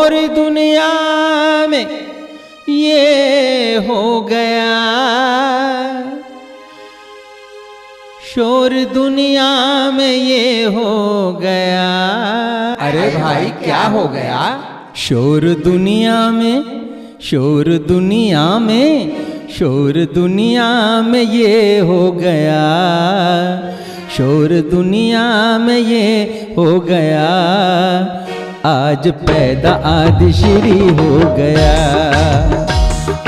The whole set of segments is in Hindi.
शोर दुनिया में ये हो गया, शोर दुनिया में ये हो गया। अरे भाई क्या हो गया? शोर दुनिया में, शोर दुनिया में, शोर दुनिया में ये हो गया, शोर दुनिया में ये हो गया। आज पैदा आदि श्री हो गया,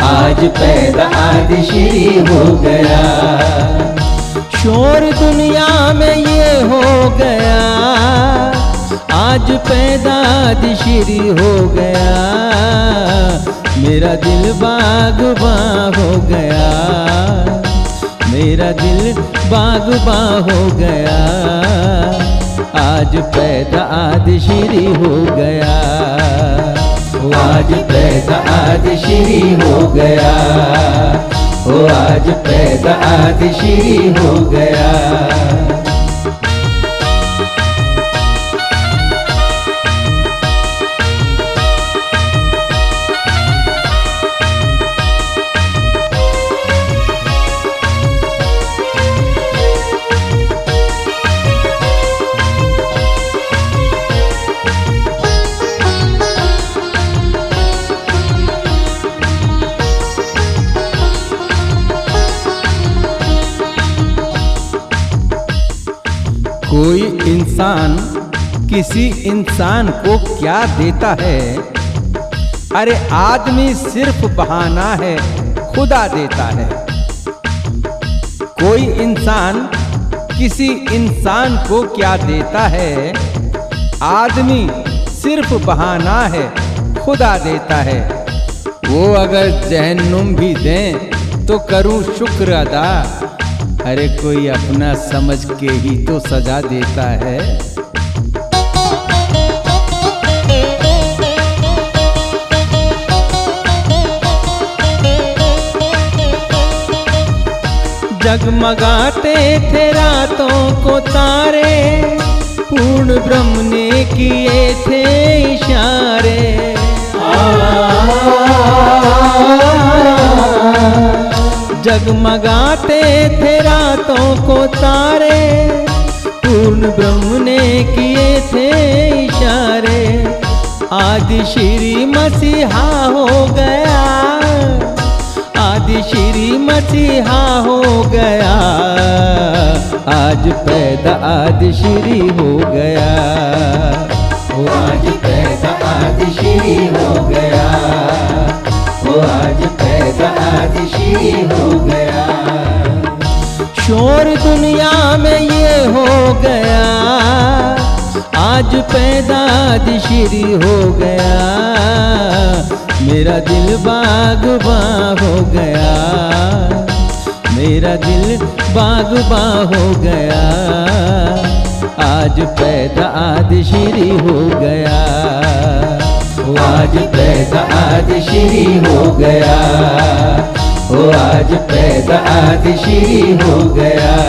आज पैदा आदि श्री हो गया। शोर दुनिया में ये हो गया, आज पैदा आदि श्री हो गया। मेरा दिल बाग़बां हो गया, मेरा दिल बाग़बां हो गया। आज पैदा आदि श्री हो गया, आज पैदा आदि श्री हो गया, ओ आज पैदा आदि श्री हो गया। कोई इंसान किसी इंसान को क्या देता है? अरे आदमी सिर्फ बहाना है, खुदा देता है। कोई इंसान किसी इंसान को क्या देता है? आदमी सिर्फ बहाना है, खुदा देता है। वो अगर जहन्नुम भी दें तो करूं शुक्र अदा। अरे कोई अपना समझ के ही तो सजा देता है। जगमगाते थे रातों को तारे, पूर्ण ब्रह्म ने किए थे इशारे। जगमगाते थे रातों को तारे, पूर्ण ब्रह्म ने किए थे इशारे। आदि श्री मसीहा हो गया, आदि श्री मसीहा हो गया। आज पैदा आदि श्री हो गया, ओ आज पैदा आदि श्री हो गया, ओ आज पैदा आदि श्री हो गया। शोर दुनिया में ये हो गया, आज पैदा आदि श्री हो गया। मेरा दिल बाग़बां हो गया, मेरा दिल बाग़बां हो गया। आज पैदा आदि श्री हो गया, आज पैदा आदि श्री हो गया, ओ आज पैदा आदि श्री हो गया।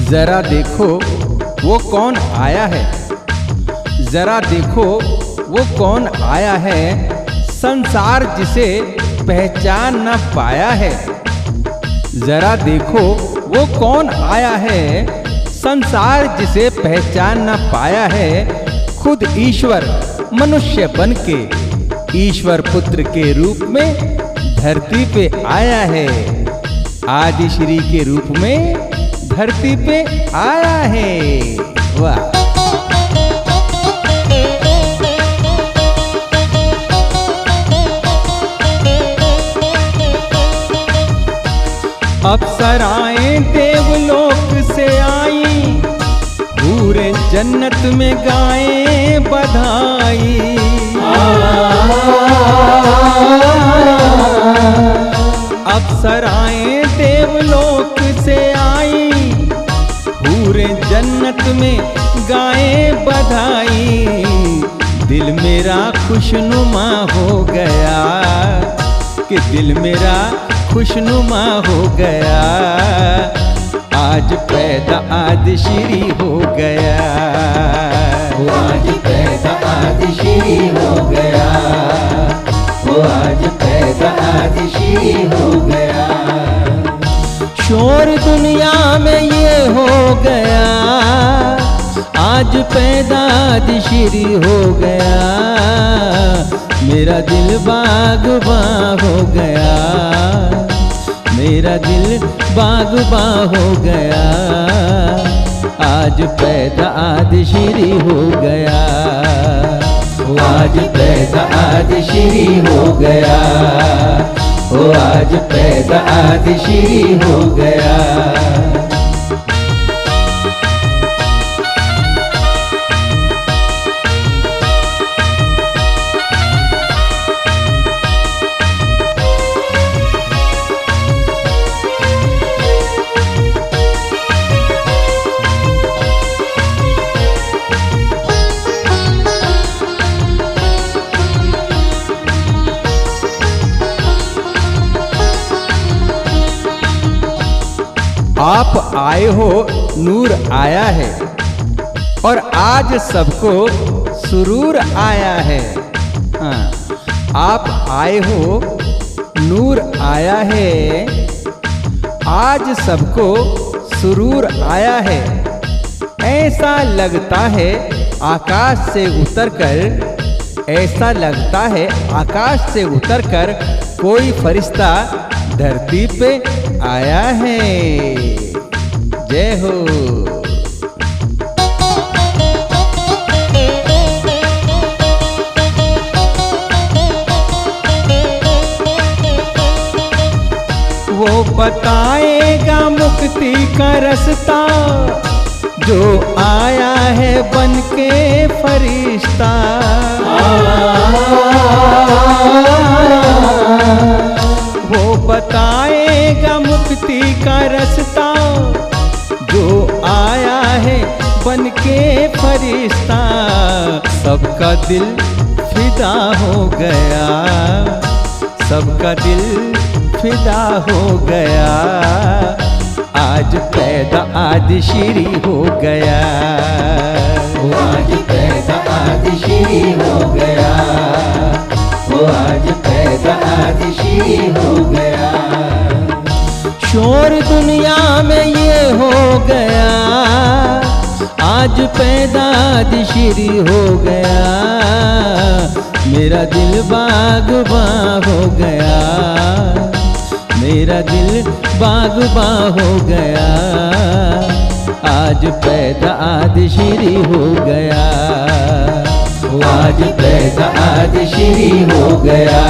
जरा देखो वो कौन आया है, जरा देखो वो कौन आया है। संसार जिसे पहचान न पाया है। जरा देखो वो कौन आया है, संसार जिसे पहचान न पाया है। खुद ईश्वर मनुष्य बन के ईश्वर पुत्र के रूप में धरती पे आया है। आदि श्री के रूप में धरती पे आया है। वाह! अप्सराएं देवलोक से आई, पूरे जन्नत में गाएं बधाई। अप्सराएं देवलोक से आई, पूरे जन्नत में गाए बधाई। दिल मेरा खुशनुमा हो गया, कि दिल मेरा खुशनुमा हो गया, आज पैदा आदि श्री हो गया। आज पैदा आदि श्री हो गया, वो आज पैदा आदि श्री हो गया। शोर दुनिया में ये हो गया, आज पैदा आदि श्री हो गया। मेरा दिल बाग़बां हो गया, मेरा दिल बाग़बां हो गया, आज पैदा आदि श्री हो गया। आज पैदा आदि श्री हो गया, वो आज पैदा आदि श्री हो गया। आप आए हो, नूर आया है, और आज सबको सुरूर आया है। हाँ, आप आए हो, नूर आया है, आज सबको सुरूर आया है। ऐसा लगता है आकाश से उतरकर, ऐसा लगता है आकाश से उतरकर कोई फरिश्ता धरती पे आया है। जय हो। वो बताएगा मुक्ति का रास्ता, जो आया है बन के फरिश्ता। वो बताएगा मुक्ति का रास्ता, जो आया है बन के फरिश्ता। सबका दिल फिदा हो गया, सबका दिल फिदा हो गया, आज पैदा आदि श्री हो गया। आज पैदा आदि श्री हो गया, वो आज पैदा आदि श्री हो गया। शोर दुनिया में ये हो गया, आज पैदा आदि श्री हो गया। मेरा दिल बाग़बां हो गया, मेरा दिल बाग़बां हो गया, आज पैदा आदि श्री हो गया। आज पैदा आदि श्री हो गया,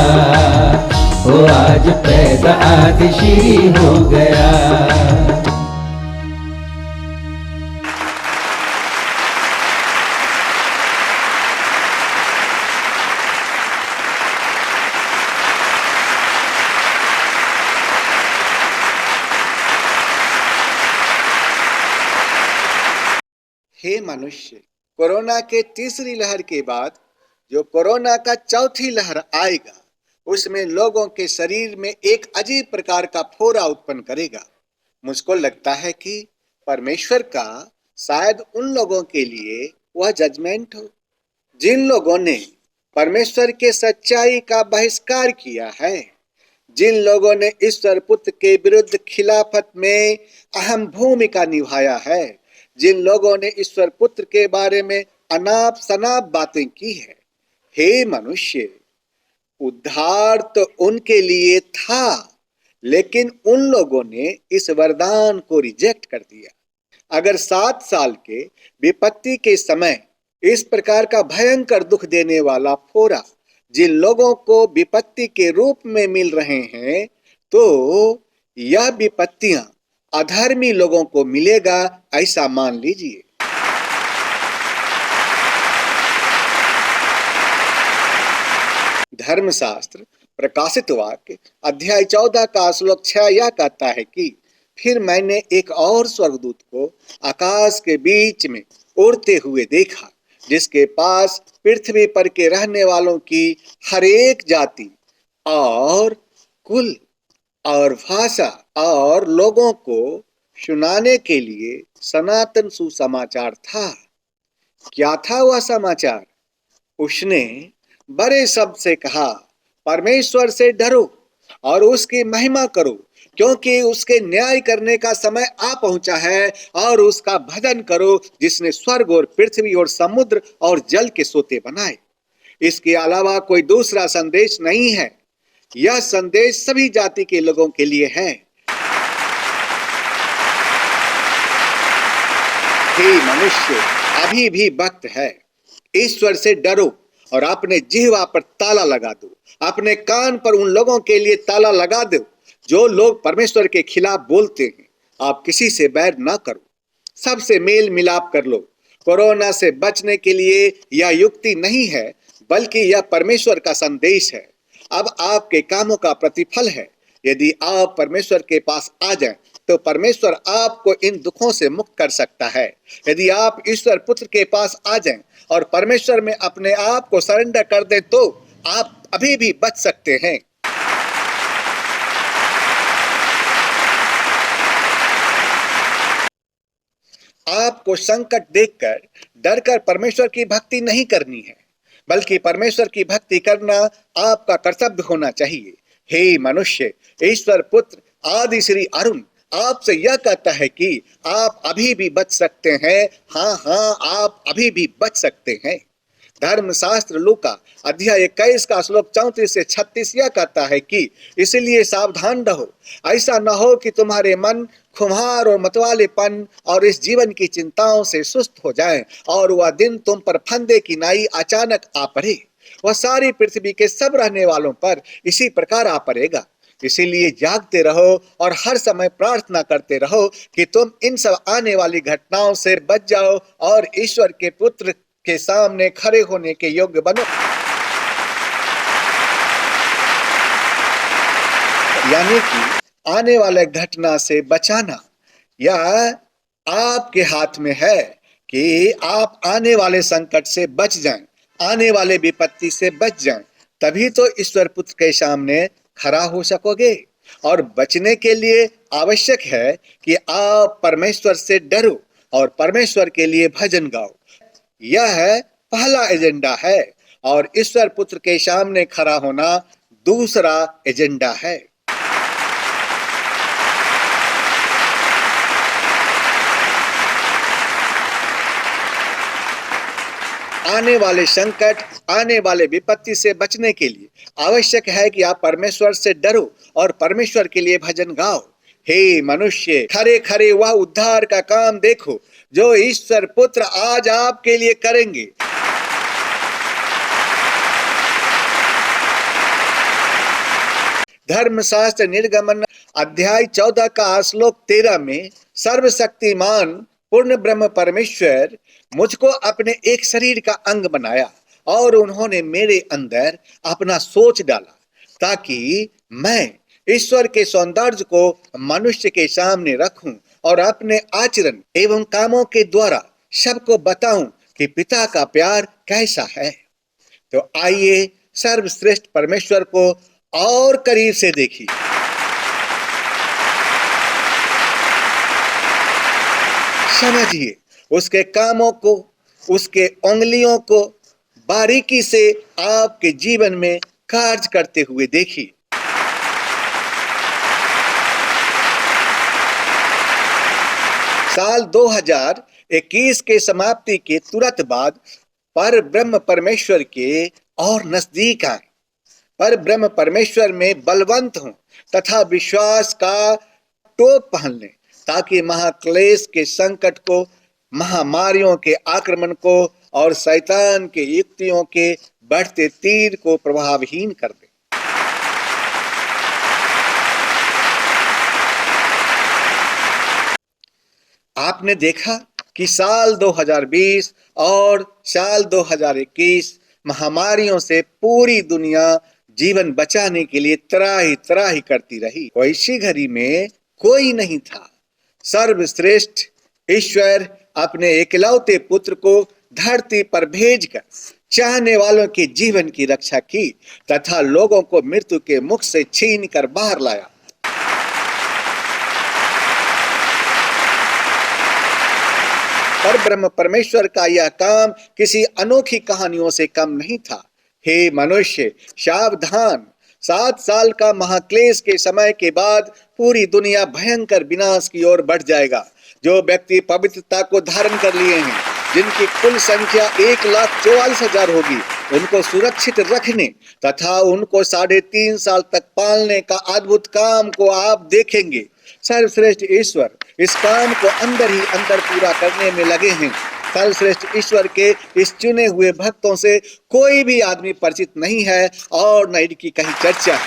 वो आज पैदा आदि श्री हो गया। हे मनुष्य, कोरोना के तीसरी लहर के बाद जो कोरोना का चौथी लहर आएगा, उसमें लोगों के शरीर में एक अजीब प्रकार का फोड़ा उत्पन्न करेगा। मुझको लगता है कि परमेश्वर का शायद उन लोगों के लिए वह जजमेंट हो जिन लोगों ने परमेश्वर के सच्चाई का बहिष्कार किया है, जिन लोगों ने ईश्वर पुत्र के विरुद्ध खिलाफत में अहम भूमिका निभाया है, जिन लोगों ने ईश्वर पुत्र के बारे में अनाप शनाप बातें की है। हे मनुष्य, उद्धार तो उनके लिए था, लेकिन उन लोगों ने इस वरदान को रिजेक्ट कर दिया। अगर 7 साल के विपत्ति के समय इस प्रकार का भयंकर दुख देने वाला फोड़ा जिन लोगों को विपत्ति के रूप में मिल रहे हैं, तो यह विपत्तियां अधर्मी लोगों को मिलेगा, ऐसा मान लीजिए। धर्मशास्त्र प्रकाशित वाक्य अध्याय 14 का श्लोक 6 यह कहता है कि फिर मैंने एक और स्वर्गदूत को आकाश के बीच में उड़ते हुए देखा, जिसके पास पृथ्वी पर के रहने वालों की हर एक जाति और कुल और भाषा और लोगों को सुनाने के लिए सनातन सुसमाचार था। क्या था वह समाचार? उसने बड़े शब्द से कहा, परमेश्वर से डरो और उसकी महिमा करो, क्योंकि उसके न्याय करने का समय आ पहुंचा है, और उसका भजन करो जिसने स्वर्ग और पृथ्वी और समुद्र और जल के सोते बनाए। इसके अलावा कोई दूसरा संदेश नहीं है। यह संदेश सभी जाति के लोगों के लिए है। हे मनुष्य, अभी भी वक्त है। ईश्वर से डरो और अपने जिह्वा पर ताला लगा दो। अपने कान पर उन लोगों के लिए ताला लगा दो जो लोग परमेश्वर के खिलाफ बोलते हैं। आप किसी से बैर ना करो, सबसे मेल मिलाप कर लो। कोरोना से बचने के लिए यह युक्ति नहीं है, बल्कि यह परमेश्वर का संदेश है। अब आपके कामों का प्रतिफल है। यदि आप परमेश्वर के पास आ जाएं, तो परमेश्वर आपको इन दुखों से मुक्त कर सकता है। यदि आप ईश्वर पुत्र के पास आ जाएं और परमेश्वर में अपने आप को सरेंडर कर दें, तो आप अभी भी बच सकते हैं। आपको संकट देखकर डरकर परमेश्वर की भक्ति नहीं करनी है, बल्कि परमेश्वर की भक्ति करना आपका कर्तव्य होना चाहिए। हे मनुष्य, ईश्वर पुत्र आदि श्री अरुण आपसे यह कहता है कि आप अभी भी बच सकते हैं। हाँ, आप अभी भी बच सकते हैं। धर्मशास्त्र लूका अध्याय 21 का श्लोक 34 से 36 यह कहता है कि इसलिए सावधान रहो, ऐसा न हो कि तुम्हारे मन खुमार और मतवालेपन और इस जीवन की चिंताओं से सुस्त हो जाएं, और वह दिन तुम पर फंदे की नाई अचानक आ पड़े। वह सारी पृथ्वी के सब रहने वालों पर इसी प्रकार आ पड़ेगा। इसीलिए जागते रहो और हर समय प्रार्थना करते रहो कि तुम इन सब आने वाली घटनाओं से बच जाओ और ईश्वर के पुत्र के सामने खड़े होने के योग्य बनो। यानी कि आने वाले घटना से बचाना यह आपके हाथ में है कि आप आने वाले संकट से बच जाएं, आने वाले विपत्ति से बच जाएं। तभी तो ईश्वर पुत्र के सामने खड़ा हो सकोगे। और बचने के लिए आवश्यक है कि आप परमेश्वर से डरो और परमेश्वर के लिए भजन गाओ। यह पहला एजेंडा है, और ईश्वर पुत्र के सामने खड़ा होना दूसरा एजेंडा है। आने वाले संकट, आने वाले विपत्ति से बचने के लिए आवश्यक है कि आप परमेश्वर से डरो और परमेश्वर के लिए भजन गाओ। हे मनुष्य, खरे खरे वह उद्धार का काम देखो जो ईश्वर पुत्र आज आपके लिए करेंगे। धर्मशास्त्र निर्गमन अध्याय 14 का श्लोक 13 में सर्वशक्तिमान पूर्ण ब्रह्म परमेश्वर मुझको अपने एक शरीर का अंग बनाया, और उन्होंने मेरे अंदर अपना सोच डाला, ताकि मैं ईश्वर के सौंदर्य को मनुष्य के सामने रखूं और अपने आचरण एवं कामों के द्वारा सबको बताऊं कि पिता का प्यार कैसा है। तो आइए सर्वश्रेष्ठ परमेश्वर को और करीब से देखिए। समझिए उसके कामों को, उसके उंगलियों को बारीकी से आपके जीवन में कार्य करते हुए देखिए। साल 2021 के समाप्ति के तुरंत बाद पर ब्रह्म परमेश्वर के और नजदीक आए। पर ब्रह्म परमेश्वर में बलवंत हों तथा विश्वास का टोप पहन लें, ताकि महाक्लेश के संकट को, महामारियों के आक्रमण को और शैतान के युक्तियों के बढ़ते तीर को प्रभावहीन कर दे। आपने देखा कि साल 2020 और साल 2021 महामारियों से पूरी दुनिया जीवन बचाने के लिए त्राही त्राही करती रही। वैसी घड़ी में कोई नहीं था। सर्वश्रेष्ठ ईश्वर अपने एकलौते पुत्र को धरती पर भेजकर चाहने वालों के जीवन की रक्षा की तथा लोगों को मृत्यु के मुख से छीन कर बाहर लाया। पर ब्रह्म परमेश्वर का यह काम किसी अनोखी कहानियों से कम नहीं था। हे मनुष्य, सावधान, 7 साल का महाक्लेश के समय के बाद पूरी दुनिया भयंकर विनाश की ओर बढ़ जाएगा। जो व्यक्ति पवित्रता को धारण कर लिए हैं, जिनकी कुल संख्या 1,44,000 होगी, उनको सुरक्षित रखने तथा उनको 3.5 साल तक पालने का अद्भुत काम को आप देखेंगे। सर्वश्रेष्ठ ईश्वर इस काम को अंदर ही अंदर पूरा करने में लगे हैं। सर्वश्रेष्ठ ईश्वर के इस चुने हुए भक्तों से कोई भी आदमी परिचित नहीं है और न इनकी कहीं चर्चा है।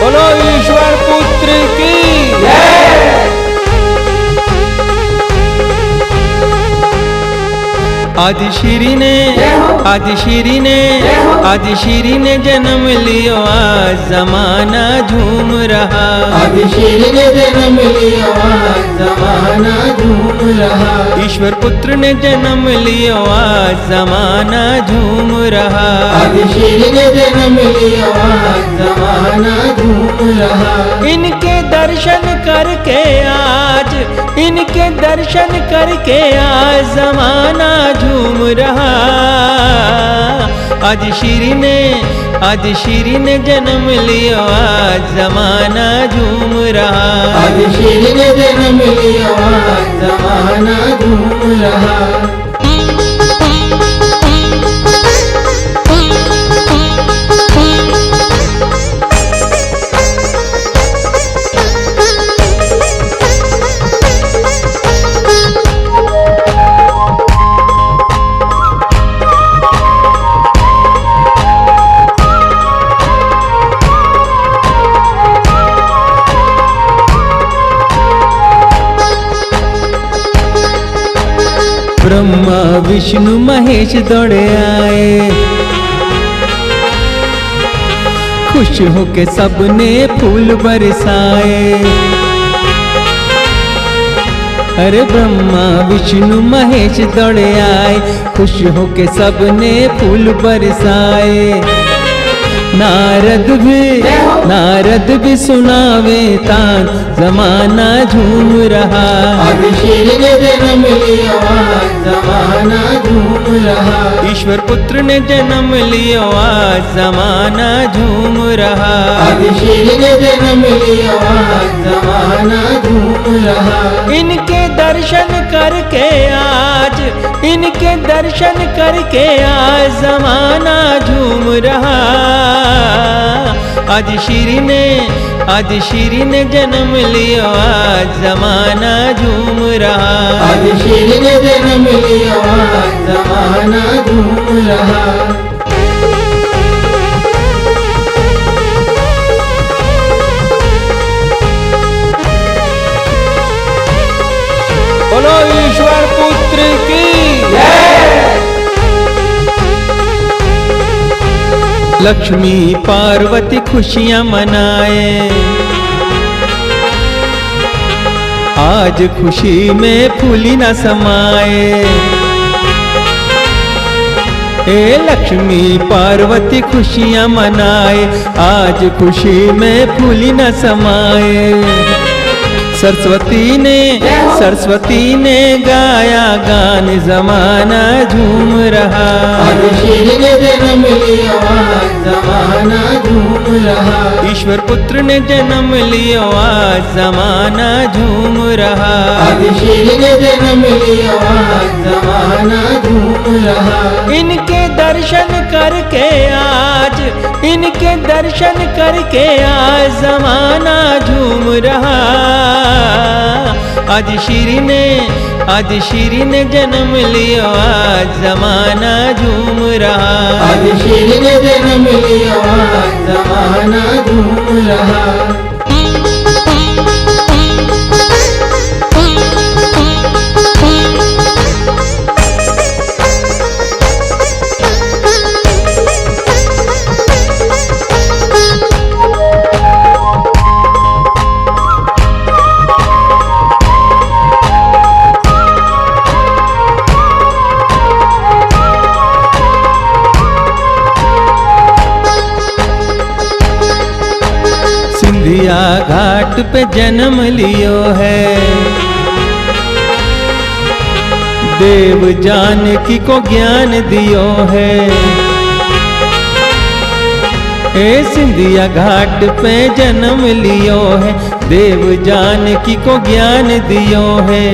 बोलो ईश्वर पुत्र की आदि श्री ने जन्म लियो, आज जमाना झूम रहा। आदि श्री ने जन्म लियो, आज जमाना झूम रहा। ईश्वर पुत्र ने जन्म लियो, आज जमाना झूम रहा। आदि श्री ने जन्म लियो, आज जमाना झूम रहा। इनके दर्शन करके आज जमाना झूम रहा। आदि श्री ने जन्म लियो, आज जमाना झूम रहा। आदि श्री ने जन्म लियो, आज जमाना झूम रहा। ब्रह्मा विष्णु महेश दौड़े आए, खुश होके सबने फूल बरसाए। अरे ब्रह्मा विष्णु महेश दौड़े आए, खुश होके सबने फूल बरसाए। नारद भी सुनावे तान, जमाना झूम रहा। आदि श्री ने जन्म लियो, आज जमाना झूम रहा। ईश्वर पुत्र ने जन्म लियो, आज जमाना झूम रहा। आदि श्री ने जन्म लियो, आज जमाना झूम रहा। इनके दर्शन करके आज जमाना झूम रहा। आदि श्री ने जन्म लियो, आज जमाना झूम रहा। आदि श्री ने जन्म लियो, आज जमाना झूम रहा। बोलो ईश्वर पुत्र की लक्ष्मी पार्वती खुशियां मनाए, आज खुशी में फूली न समाए। हे लक्ष्मी पार्वती खुशियां मनाए, आज खुशी में फूली न समाए। सरस्वती ने गाया गान, जमाना झूम रहा। आदि श्री ने जन्म लियो, आज जमाना झूम रहा। ईश्वर पुत्र ने जन्म लियो आज जमाना झूम रहा। आदि श्री ने जन्म लियो आज जमाना झूम रहा। इनके दर्शन करके आज, इनके दर्शन करके आज जमाना झूम रहा। आज श्री ने जन्म लियो आज जमाना झूम रहा। आदि श्री ने जन्म लियो आज जमाना झूम रहा। सिंधिया घाट पे जन्म लियो है, देव जानकी को ज्ञान दियो है। ए सिंधिया घाट पे जन्म लियो है, देव जानकी को ज्ञान दियो है।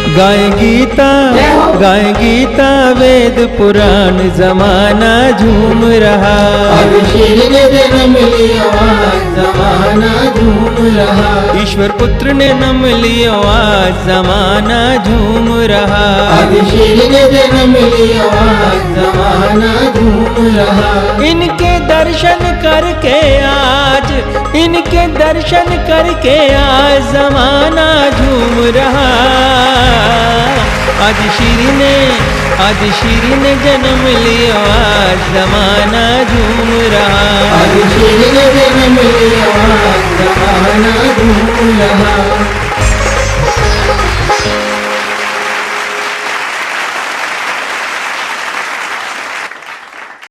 गाय गीता वेद पुराण जमाना झूम रहा। आदि श्री ने जन्म लियो आज जमाना झूम रहा। ईश्वर पुत्र ने जन्म लियो आज जमाना झूम रहा। आदि श्री ने जन्म लियो आज जमाना झूम रहा। इनके दर्शन करके आज, इनके दर्शन करके आज जमाना झूम रहा। आज श्री ने जन्म लियो आज जमाना झूम रहा। आदि श्री ने जन्म